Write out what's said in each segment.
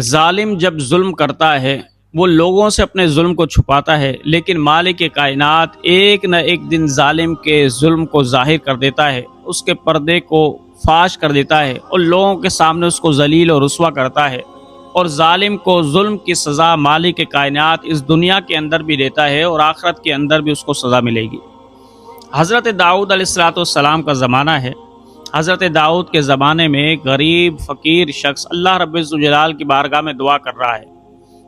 ظالم جب ظلم کرتا ہے وہ لوگوں سے اپنے ظلم کو چھپاتا ہے، لیکن مالک کائنات ایک نہ ایک دن ظالم کے ظلم کو ظاہر کر دیتا ہے، اس کے پردے کو فاش کر دیتا ہے اور لوگوں کے سامنے اس کو ذلیل اور رسوا کرتا ہے، اور ظالم کو ظلم کی سزا مالک کائنات اس دنیا کے اندر بھی دیتا ہے اور آخرت کے اندر بھی اس کو سزا ملے گی۔ حضرت داؤد علیہ السلام کا زمانہ ہے۔ حضرت داؤد کے زمانے میں ایک غریب فقیر شخص اللہ رب الجلال کی بارگاہ میں دعا کر رہا ہے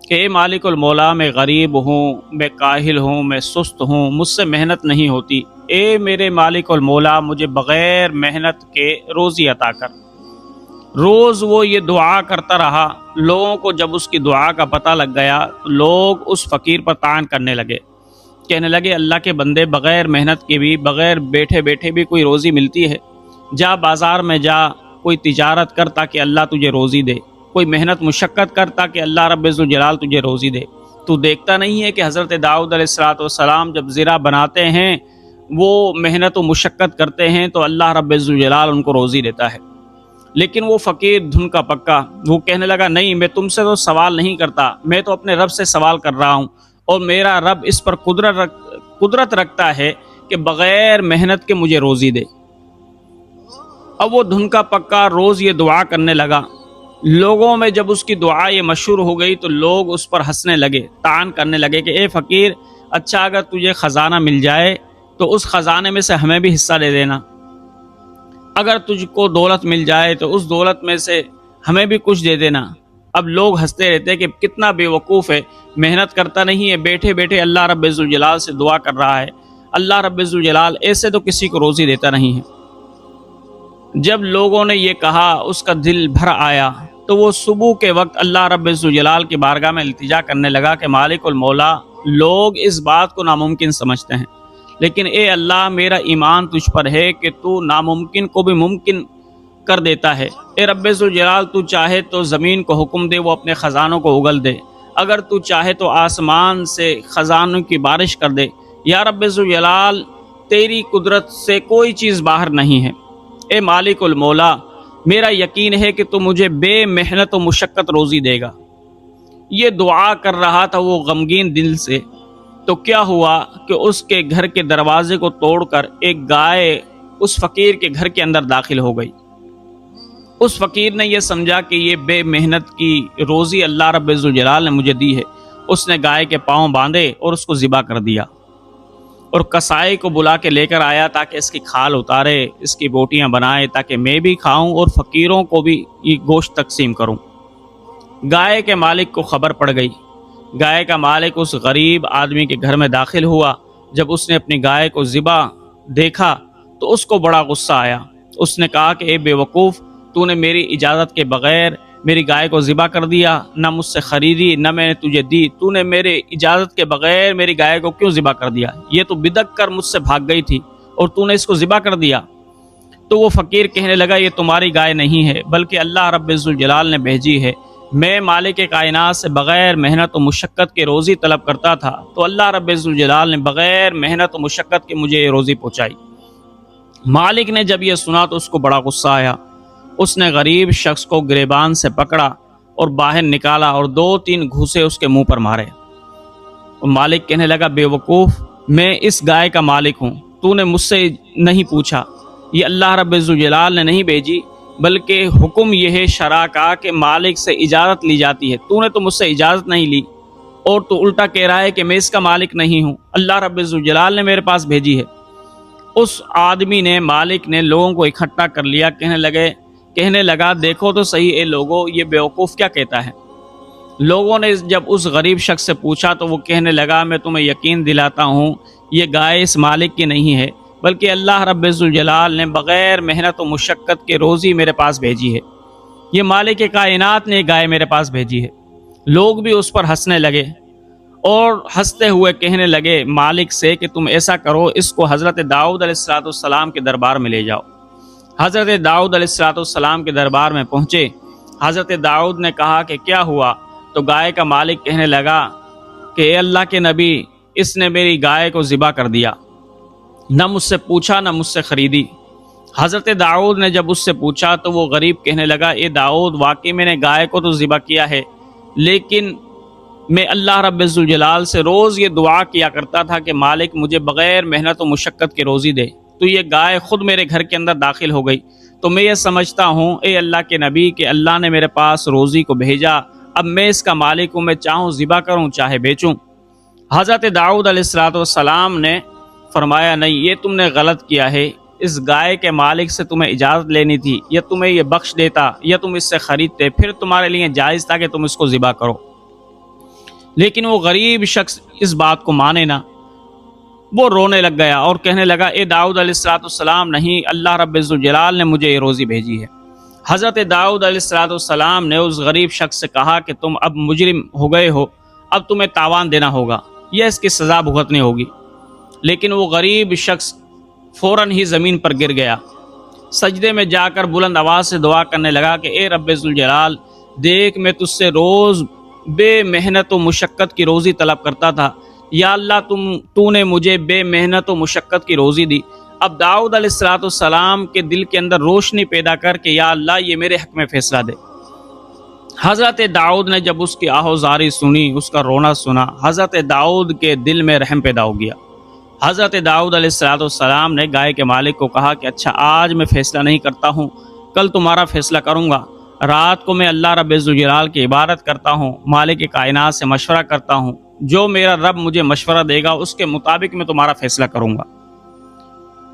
کہ اے مالک المولا، میں غریب ہوں، میں کاہل ہوں، میں سست ہوں، مجھ سے محنت نہیں ہوتی، اے میرے مالک المولا مجھے بغیر محنت کے روزی عطا کر۔ روز وہ یہ دعا کرتا رہا۔ لوگوں کو جب اس کی دعا کا پتہ لگ گیا تو لوگ اس فقیر پر طعن کرنے لگے، کہنے لگے اللہ کے بندے، بغیر محنت کے بھی، بغیر بیٹھے بیٹھے بھی کوئی روزی ملتی ہے؟ جا بازار میں جا، کوئی تجارت کر تاکہ اللہ تجھے روزی دے، کوئی محنت مشقت کر تاکہ اللہ رب الجلال تجھے روزی دے۔ تو دیکھتا نہیں ہے کہ حضرت داؤد علیہ السلام جب زرع بناتے ہیں، وہ محنت و مشقت کرتے ہیں تو اللہ رب الجلال ان کو روزی دیتا ہے۔ لیکن وہ فقیر دھن کا پکا، وہ کہنے لگا نہیں، میں تم سے تو سوال نہیں کرتا، میں تو اپنے رب سے سوال کر رہا ہوں، اور میرا رب اس پر قدرت رکھتا ہے کہ بغیر محنت کے مجھے روزی دے۔ اب وہ دھن کا پکا روز یہ دعا کرنے لگا۔ لوگوں میں جب اس کی دعا یہ مشہور ہو گئی تو لوگ اس پر ہنسنے لگے، طعن کرنے لگے کہ اے فقیر، اچھا اگر تجھے خزانہ مل جائے تو اس خزانے میں سے ہمیں بھی حصہ دے دینا، اگر تجھ کو دولت مل جائے تو اس دولت میں سے ہمیں بھی کچھ دے دینا۔ اب لوگ ہنستے رہتے کہ کتنا بے وقوف ہے، محنت کرتا نہیں ہے، بیٹھے بیٹھے اللہ رب الجلال سے دعا کر رہا ہے۔ اللہ رب الجلال ایسے تو کسی کو روزی دیتا نہیں ہے۔ جب لوگوں نے یہ کہا اس کا دل بھر آیا تو وہ صبح کے وقت اللہ رب الجلال کی بارگاہ میں التجا کرنے لگا کہ مالک المولا، لوگ اس بات کو ناممکن سمجھتے ہیں، لیکن اے اللہ، میرا ایمان تجھ پر ہے کہ تو ناممکن کو بھی ممکن کر دیتا ہے۔ اے رب الجلال، تو چاہے تو زمین کو حکم دے وہ اپنے خزانوں کو اگل دے، اگر تو چاہے تو آسمان سے خزانوں کی بارش کر دے۔ یا رب الجلال، تیری قدرت سے کوئی چیز باہر نہیں ہے۔ اے مالک المولا، میرا یقین ہے کہ تو مجھے بے محنت و مشقت روزی دے گا۔ یہ دعا کر رہا تھا وہ غمگین دل سے، تو کیا ہوا کہ اس کے گھر کے دروازے کو توڑ کر ایک گائے اس فقیر کے گھر کے اندر داخل ہو گئی۔ اس فقیر نے یہ سمجھا کہ یہ بے محنت کی روزی اللہ رب الجلال نے مجھے دی ہے۔ اس نے گائے کے پاؤں باندھے اور اس کو ذبح کر دیا، اور کسائی کو بلا کے لے کر آیا تاکہ اس کی کھال اتارے، اس کی بوٹیاں بنائے تاکہ میں بھی کھاؤں اور فقیروں کو بھی یہ گوشت تقسیم کروں۔ گائے کے مالک کو خبر پڑ گئی۔ گائے کا مالک اس غریب آدمی کے گھر میں داخل ہوا۔ جب اس نے اپنی گائے کو ذبح دیکھا تو اس کو بڑا غصہ آیا۔ اس نے کہا کہ اے بے وقوف، تو نے میری اجازت کے بغیر میری گائے کو ذبح کر دیا، نہ مجھ سے خریدی نہ میں نے تجھے دی، تو نے میرے اجازت کے بغیر میری گائے کو کیوں ذبح کر دیا؟ یہ تو بدک کر مجھ سے بھاگ گئی تھی اور تو نے اس کو ذبح کر دیا۔ تو وہ فقیر کہنے لگا یہ تمہاری گائے نہیں ہے بلکہ اللہ رب الجلال نے بھیجی ہے۔ میں مالک کائنات سے بغیر محنت و مشقت کے روزی طلب کرتا تھا تو اللہ رب الجلال نے بغیر محنت و مشقت کے مجھے یہ روزی پہنچائی۔ مالک نے جب یہ سنا تو اس کو بڑا غصہ آیا۔ اس نے غریب شخص کو گریبان سے پکڑا اور باہر نکالا اور 2-3 گھوسے اس کے منہ پر مارے۔ اور مالک کہنے لگا بے وقوف، میں اس گائے کا مالک ہوں، تو نے مجھ سے نہیں پوچھا، یہ اللہ رب الجلال نے نہیں بھیجی، بلکہ حکم یہ ہے شرع کا کہ مالک سے اجازت لی جاتی ہے، تو نے تو مجھ سے اجازت نہیں لی، اور تو الٹا کہہ رہا ہے کہ میں اس کا مالک نہیں ہوں، اللہ رب الجلال نے میرے پاس بھیجی ہے۔ اس آدمی نے، مالک نے لوگوں کو اکٹھا کر لیا، کہنے لگا دیکھو تو صحیح اے لوگو، یہ بیوقوف کیا کہتا ہے۔ لوگوں نے جب اس غریب شخص سے پوچھا تو وہ کہنے لگا میں تمہیں یقین دلاتا ہوں یہ گائے اس مالک کی نہیں ہے بلکہ اللہ رب الجلال نے بغیر محنت و مشقت کے روزی میرے پاس بھیجی ہے، یہ مالک کائنات نے گائے میرے پاس بھیجی ہے۔ لوگ بھی اس پر ہنسنے لگے اور ہنستے ہوئے کہنے لگے مالک سے کہ تم ایسا کرو، اس کو حضرت داؤد علیہ السلام کے دربار میں لے جاؤ۔ حضرت داؤد علیہ السلام کے دربار میں پہنچے۔ حضرت داؤد نے کہا کہ کیا ہوا؟ تو گائے کا مالک کہنے لگا کہ اے اللہ کے نبی، اس نے میری گائے کو ذبح کر دیا، نہ مجھ سے پوچھا نہ مجھ سے خریدی۔ حضرت داؤد نے جب اس سے پوچھا تو وہ غریب کہنے لگا اے داؤد، واقعی میں نے گائے کو تو ذبح کیا ہے، لیکن میں اللہ رب الجلال سے روز یہ دعا کیا کرتا تھا کہ مالک مجھے بغیر محنت و مشقت کے روزی دے۔ تو یہ گائے خود میرے گھر کے اندر داخل ہو گئی، تو میں یہ سمجھتا ہوں اے اللہ کے نبی کہ اللہ نے میرے پاس روزی کو بھیجا، اب میں اس کا مالک ہوں، میں چاہوں ذبح کروں چاہے بیچوں۔ حضرت داؤد علیہ السلام نے فرمایا نہیں، یہ تم نے غلط کیا ہے، اس گائے کے مالک سے تمہیں اجازت لینی تھی، یا تمہیں یہ بخش دیتا یا تم اس سے خریدتے، پھر تمہارے لیے جائز تھا کہ تم اس کو ذبح کرو۔ لیکن وہ غریب شخص اس بات کو مانے نہ، وہ رونے لگ گیا اور کہنے لگا اے داؤد علیہ السلام، نہیں، اللہ رب الجلال نے مجھے یہ روزی بھیجی ہے۔ حضرت داؤد علیہ السلام نے اس غریب شخص سے کہا کہ تم اب مجرم ہو گئے ہو، اب تمہیں تاوان دینا ہوگا یا اس کی سزا بھگتنی ہوگی۔ لیکن وہ غریب شخص فوراً ہی زمین پر گر گیا، سجدے میں جا کر بلند آواز سے دعا کرنے لگا کہ اے رب ذوالجلال، دیکھ میں تجھ سے روز بے محنت و مشقت کی روزی طلب کرتا تھا، یا اللہ تو نے مجھے بے محنت و مشقت کی روزی دی، اب داؤد علیہ السلام کے دل کے اندر روشنی پیدا کر کے یا اللہ یہ میرے حق میں فیصلہ دے۔ حضرت داؤد نے جب اس کی آہوزاری سنی، اس کا رونا سنا، حضرت داؤد کے دل میں رحم پیدا ہو گیا۔ حضرت داؤد علیہ السلام نے گائے کے مالک کو کہا کہ اچھا، آج میں فیصلہ نہیں کرتا ہوں، کل تمہارا فیصلہ کروں گا۔ رات کو میں اللہ رب الجلال کی عبادت کرتا ہوں، مالک کائنات سے مشورہ کرتا ہوں، جو میرا رب مجھے مشورہ دے گا اس کے مطابق میں تمہارا فیصلہ کروں گا۔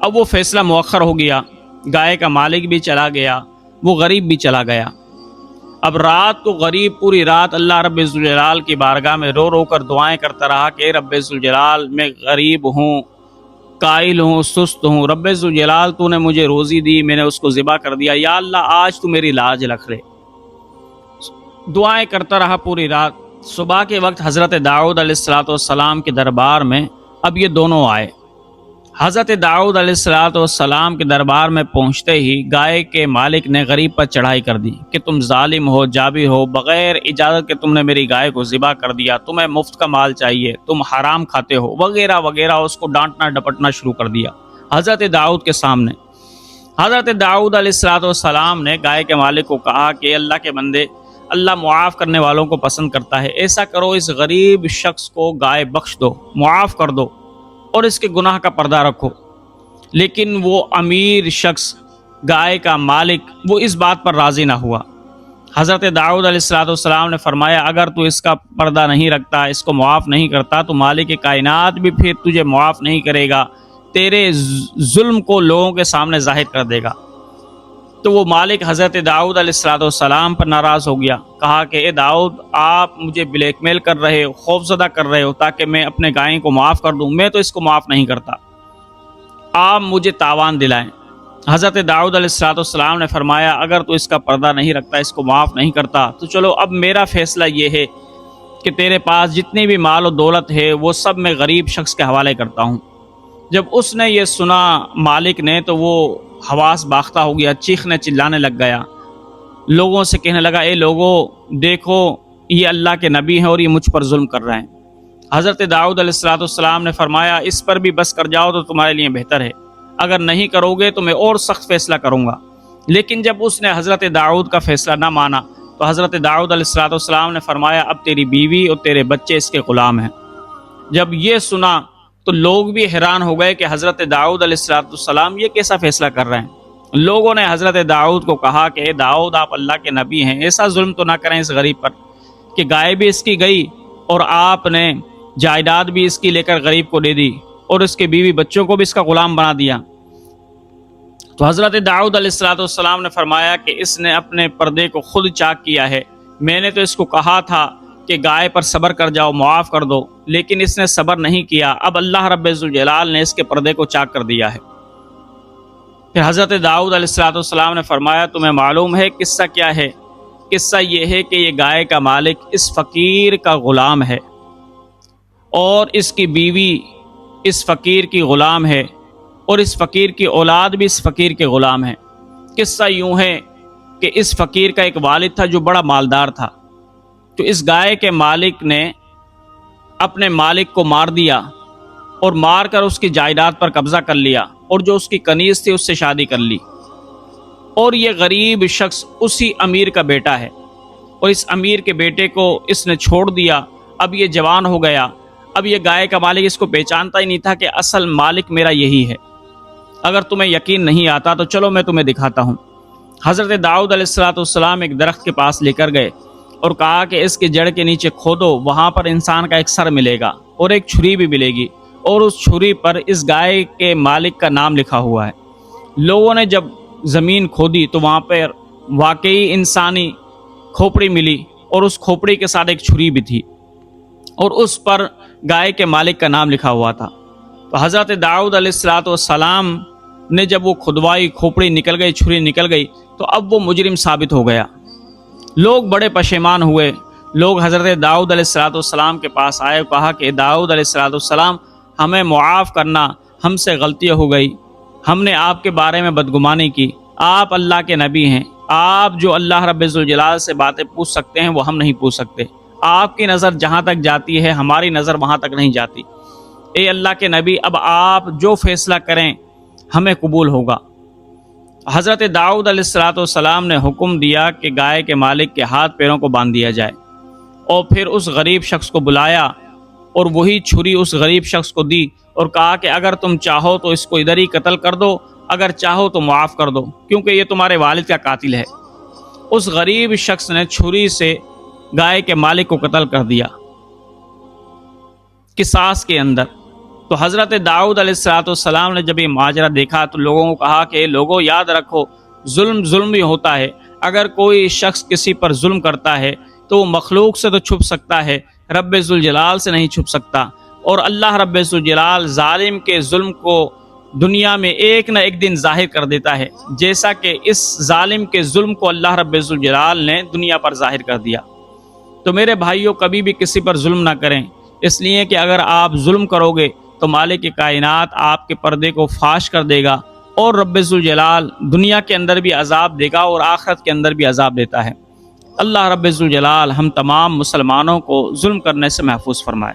اب وہ فیصلہ مؤخر ہو گیا، گائے کا مالک بھی چلا گیا، وہ غریب بھی چلا گیا۔ اب رات کو غریب پوری رات اللہ رب الجلال کی بارگاہ میں رو رو کر دعائیں کرتا رہا کہ اے رب الجلال، میں غریب ہوں، قائل ہوں، سست ہوں، رب الجلال تو نے مجھے روزی دی، میں نے اس کو ذبح کر دیا، یا اللہ آج تو میری لاج رکھ لے۔ دعائیں کرتا رہا پوری رات۔ صبح کے وقت حضرت داؤد علیہ السلام کے دربار میں اب یہ دونوں آئے۔ حضرت داؤد علیہ السلام کے دربار میں پہنچتے ہی گائے کے مالک نے غریب پر چڑھائی کر دی کہ تم ظالم ہو، جابر ہو، بغیر اجازت کے تم نے میری گائے کو ذبح کر دیا، تمہیں مفت کا مال چاہیے، تم حرام کھاتے ہو، وغیرہ وغیرہ، اس کو ڈانٹنا ڈپٹنا شروع کر دیا حضرت داؤد کے سامنے۔ حضرت داؤد علیہ السلام نے گائے کے مالک کو کہا کہ اللہ کے بندے، اللہ معاف کرنے والوں کو پسند کرتا ہے، ایسا کرو اس غریب شخص کو گائے بخش دو، معاف کر دو اور اس کے گناہ کا پردہ رکھو۔ لیکن وہ امیر شخص گائے کا مالک وہ اس بات پر راضی نہ ہوا۔ حضرت داؤد علیہ السلام نے فرمایا اگر تو اس کا پردہ نہیں رکھتا، اس کو معاف نہیں کرتا، تو مالک کائنات بھی پھر تجھے معاف نہیں کرے گا، تیرے ظلم کو لوگوں کے سامنے ظاہر کر دے گا۔ تو وہ مالک حضرت داؤد علیہ السلام پر ناراض ہو گیا، کہا کہ اے داؤد، آپ مجھے بلیک میل کر رہے ہو، خوفزدہ کر رہے ہو تاکہ میں اپنے گائے کو معاف کر دوں، میں تو اس کو معاف نہیں کرتا، آپ مجھے تاوان دلائیں۔ حضرت داؤد علیہ السلام نے فرمایا اگر تو اس کا پردہ نہیں رکھتا، اس کو معاف نہیں کرتا، تو چلو اب میرا فیصلہ یہ ہے کہ تیرے پاس جتنی بھی مال و دولت ہے وہ سب میں غریب شخص کے حوالے کرتا ہوں۔ جب اس نے یہ سنا مالک نے تو وہ حواس باختہ ہو گیا، چیخنے چلانے لگ گیا، لوگوں سے کہنے لگا اے لوگوں دیکھو، یہ اللہ کے نبی ہیں اور یہ مجھ پر ظلم کر رہے ہیں۔ حضرت داؤد علیہ السلام نے فرمایا اس پر بھی بس کر جاؤ تو تمہارے لیے بہتر ہے، اگر نہیں کرو گے تو میں اور سخت فیصلہ کروں گا۔ لیکن جب اس نے حضرت داؤد کا فیصلہ نہ مانا تو حضرت داؤد علیہ السلام نے فرمایا اب تیری بیوی اور تیرے بچے اس کے غلام ہیں۔ جب یہ سنا تو لوگ بھی حیران ہو گئے کہ حضرت داؤد علیہ السلام یہ کیسا فیصلہ کر رہے ہیں۔ لوگوں نے حضرت داؤد کو کہا کہ اے داؤد، آپ اللہ کے نبی ہیں، ایسا ظلم تو نہ کریں اس غریب پر کہ گائے بھی اس کی گئی اور آپ نے جائیداد بھی اس کی لے کر غریب کو دے دی اور اس کے بیوی بچوں کو بھی اس کا غلام بنا دیا۔ تو حضرت داؤد علیہ السلام نے فرمایا کہ اس نے اپنے پردے کو خود چاک کیا ہے، میں نے تو اس کو کہا تھا کہ گائے پر صبر کر جاؤ، معاف کر دو، لیکن اس نے صبر نہیں کیا، اب اللہ رب الجلال نے اس کے پردے کو چاک کر دیا ہے۔ پھر حضرت داؤد علیہ السلام نے فرمایا تمہیں معلوم ہے قصہ کیا ہے؟ قصہ یہ ہے کہ یہ گائے کا مالک اس فقیر کا غلام ہے اور اس کی بیوی اس فقیر کی غلام ہے اور اس فقیر کی اولاد بھی اس فقیر کے غلام ہے۔ قصہ یوں ہے کہ اس فقیر کا ایک والد تھا جو بڑا مالدار تھا، تو اس گائے کے مالک نے اپنے مالک کو مار دیا اور مار کر اس کی جائیداد پر قبضہ کر لیا اور جو اس کی کنیز تھی اس سے شادی کر لی، اور یہ غریب شخص اسی امیر کا بیٹا ہے۔ اور اس امیر کے بیٹے کو اس نے چھوڑ دیا، اب یہ جوان ہو گیا، اب یہ گائے کا مالک اس کو پہچانتا ہی نہیں تھا کہ اصل مالک میرا یہی ہے۔ اگر تمہیں یقین نہیں آتا تو چلو میں تمہیں دکھاتا ہوں۔ حضرت داؤد علیہ السلام ایک درخت کے پاس لے کر گئے اور کہا کہ اس کے جڑ کے نیچے کھودو، وہاں پر انسان کا ایک سر ملے گا اور ایک چھری بھی ملے گی، اور اس چھری پر اس گائے کے مالک کا نام لکھا ہوا ہے۔ لوگوں نے جب زمین کھودی تو وہاں پر واقعی انسانی کھوپڑی ملی، اور اس کھوپڑی کے ساتھ ایک چھری بھی تھی، اور اس پر گائے کے مالک کا نام لکھا ہوا تھا۔ تو حضرت داؤد علیہ السلام نے جب وہ کھدوائی، کھوپڑی نکل گئی، چھری نکل گئی، تو اب وہ مجرم ثابت ہو گیا۔ لوگ بڑے پشیمان ہوئے، لوگ حضرت داؤد علیہ السلام کے پاس آئے اور کہا کہ داؤد علیہ السلام ہمیں معاف کرنا، ہم سے غلطی ہو گئی، ہم نے آپ کے بارے میں بدگمانی کی، آپ اللہ کے نبی ہیں، آپ جو اللہ رب ذوالجلال سے باتیں پوچھ سکتے ہیں وہ ہم نہیں پوچھ سکتے، آپ کی نظر جہاں تک جاتی ہے ہماری نظر وہاں تک نہیں جاتی، اے اللہ کے نبی اب آپ جو فیصلہ کریں ہمیں قبول ہوگا۔ حضرت داؤد علیہ السلام نے حکم دیا کہ گائے کے مالک کے ہاتھ پیروں کو باندھ دیا جائے، اور پھر اس غریب شخص کو بلایا اور وہی چھری اس غریب شخص کو دی اور کہا کہ اگر تم چاہو تو اس کو ادھر ہی قتل کر دو، اگر چاہو تو معاف کر دو، کیونکہ یہ تمہارے والد کا قاتل ہے۔ اس غریب شخص نے چھری سے گائے کے مالک کو قتل کر دیا قصاص کے اندر۔ تو حضرت داؤد علیہ السلام نے جب یہ ماجرا دیکھا تو لوگوں کو کہا کہ لوگوں یاد رکھو، ظلم بھی ہوتا ہے، اگر کوئی شخص کسی پر ظلم کرتا ہے تو وہ مخلوق سے تو چھپ سکتا ہے، رب ذوالجلال سے نہیں چھپ سکتا، اور اللہ رب ذوالجلال ظالم کے ظلم کو دنیا میں ایک نہ ایک دن ظاہر کر دیتا ہے، جیسا کہ اس ظالم کے ظلم کو اللہ رب ذوالجلال نے دنیا پر ظاہر کر دیا۔ تو میرے بھائیوں، کبھی بھی کسی پر ظلم نہ کریں، اس لیے کہ اگر آپ ظلم کرو گے تو مالک کائنات آپ کے پردے کو فاش کر دے گا، اور رب ذوالجلال دنیا کے اندر بھی عذاب دے گا اور آخرت کے اندر بھی عذاب دیتا ہے۔ اللہ رب ذوالجلال ہم تمام مسلمانوں کو ظلم کرنے سے محفوظ فرمائے۔